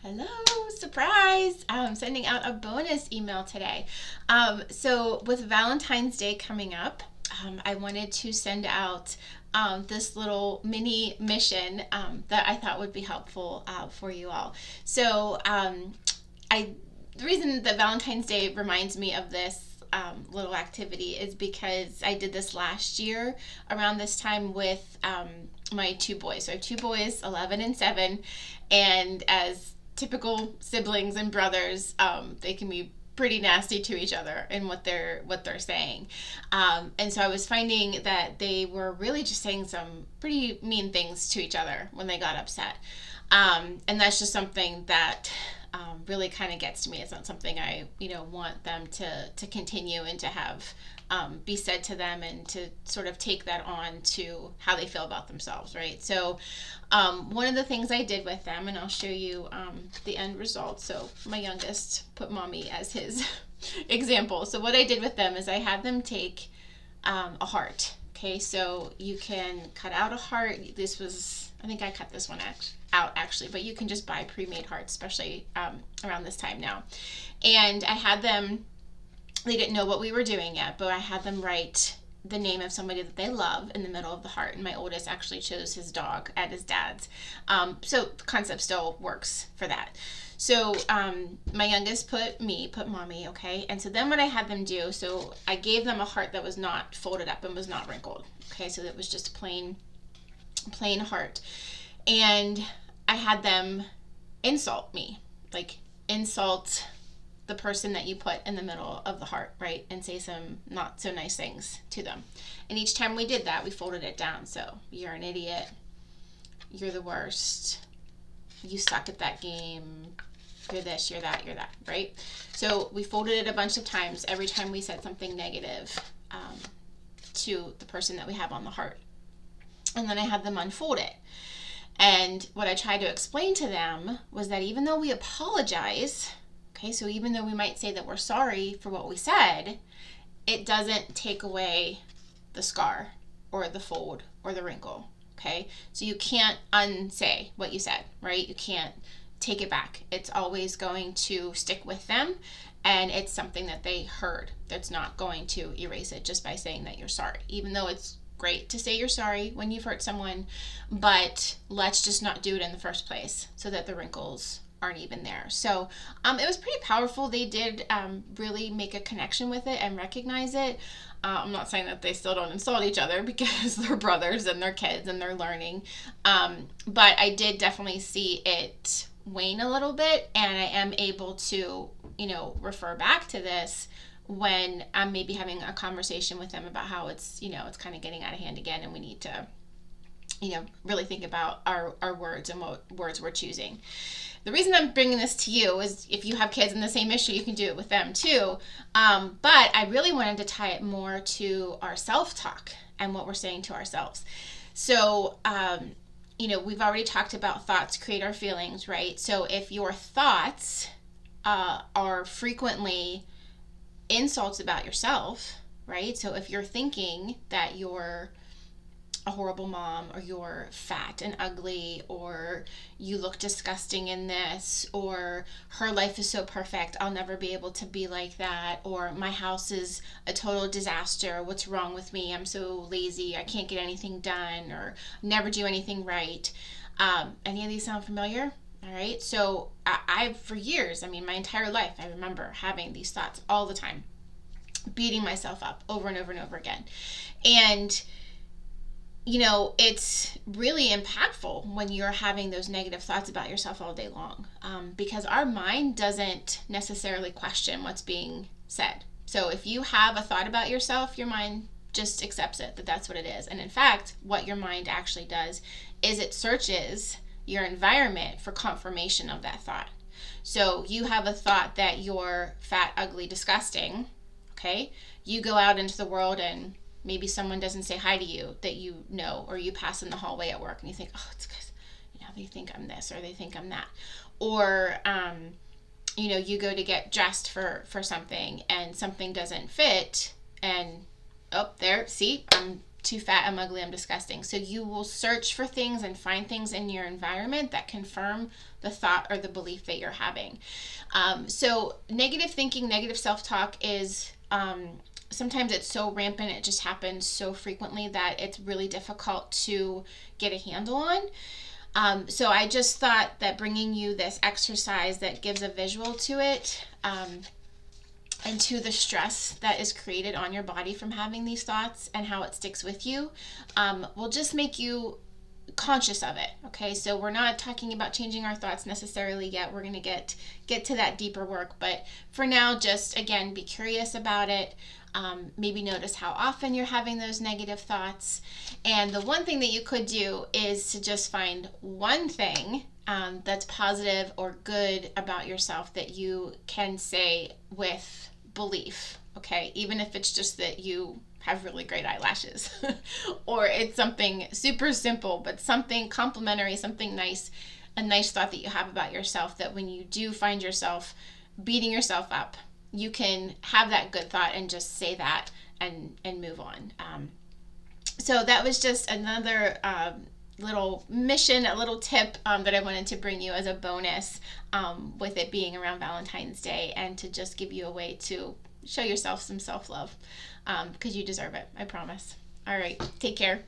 Hello, surprise! I'm sending out a bonus email today. So, with Valentine's Day coming up, I wanted to send out this little mini mission that I thought would be helpful for you all. So, I the reason that Valentine's Day reminds me of this little activity is because I did this last year around this time with my two boys. So I have two boys, 11 and 7, and as typical siblings and brothers, they can be pretty nasty to each other in what they're saying, and so I was finding that they were really just saying some pretty mean things to each other when they got upset, and that's just something that really kind of gets to me. It's not something I want them to continue and to have be said to them, and to sort of take that on to how they feel about themselves, right? So one of the things I did with them, and I'll show you the end result. So my youngest put mommy as his example. So what I did with them is I had them take a heart. Okay, so you can cut out a heart. This was, I think I cut this one out actually, but you can just buy pre-made hearts, especially around this time now. And I had them, they didn't know what we were doing yet, but I had them write the name of somebody that they love in the middle of the heart. And my oldest actually chose his dog at his dad's. So the concept still works for that. So my youngest put mommy, okay? And so then what I had them do, so I gave them a heart that was not folded up and was not wrinkled, okay? So it was just a plain heart. And I had them insult me, like insult the person that you put in the middle of the heart, right? And say some not so nice things to them. And each time we did that, we folded it down. So, you're an idiot, you're the worst, you suck at that game, you're this, you're that, right? So we folded it a bunch of times every time we said something negative to the person that we have on the heart. And then I had them unfold it. And what I tried to explain to them was that even though we apologize, okay, so even though we might say that we're sorry for what we said, it doesn't take away the scar or the fold or the wrinkle, okay? So you can't unsay what you said, right? You can't take it back. It's always going to stick with them, and it's something that they heard. That's not going to erase it just by saying that you're sorry, even though it's great to say you're sorry when you've hurt someone, but let's just not do it in the first place so that the wrinkles aren't even there. So it was pretty powerful. They did really make a connection with it and recognize it. I'm not saying that they still don't insult each other, because they're brothers and they're kids and they're learning. But I did definitely see it wane a little bit, and I am able to, refer back to this when I'm maybe having a conversation with them about how it's kind of getting out of hand again, and we need to, really think about our words and what words we're choosing. The reason I'm bringing this to you is if you have kids in the same issue, you can do it with them too. But I really wanted to tie it more to our self-talk and what we're saying to ourselves. So, we've already talked about thoughts create our feelings, right? So if your thoughts are frequently insults about yourself, right? So if you're thinking that you're a horrible mom, or you're fat and ugly, or you look disgusting in this, or her life is so perfect, I'll never be able to be like that, or my house is a total disaster, what's wrong with me, I'm so lazy, I can't get anything done, or never do anything right. Any of these sound familiar? All right, so I've for years, my entire life, I remember having these thoughts all the time, beating myself up over and over and over again. And it's really impactful when you're having those negative thoughts about yourself all day long, because our mind doesn't necessarily question what's being said. So if you have a thought about yourself, your mind just accepts it, that that's what it is. And in fact, what your mind actually does is it searches your environment for confirmation of that thought. So you have a thought that you're fat, ugly, disgusting, okay? You go out into the world and maybe someone doesn't say hi to you that or you pass in the hallway at work and you think, oh, it's because, they think I'm this or they think I'm that. Or, you go to get dressed for something and something doesn't fit, and, oh, there, see, I'm too fat, I'm ugly, I'm disgusting. So you will search for things and find things in your environment that confirm the thought or the belief that you're having. So negative thinking, negative self-talk is sometimes it's so rampant, it just happens so frequently that it's really difficult to get a handle on. So I just thought that bringing you this exercise that gives a visual to it, and to the stress that is created on your body from having these thoughts and how it sticks with you, will just make you conscious of it. Okay, so we're not talking about changing our thoughts necessarily yet. We're going to get to that deeper work, but for now, just again, be curious about it. Maybe notice how often you're having those negative thoughts. And the one thing that you could do is to just find one thing that's positive or good about yourself that you can say with belief. Okay, even if it's just that you have really great eyelashes or it's something super simple but something complimentary, something nice, a nice thought that you have about yourself, that when you do find yourself beating yourself up, you can have that good thought and just say that and move on. So that was just another little mission, a little tip that I wanted to bring you as a bonus, with it being around Valentine's Day, and to just give you a way to show yourself some self-love, because you deserve it, I promise. All right, take care.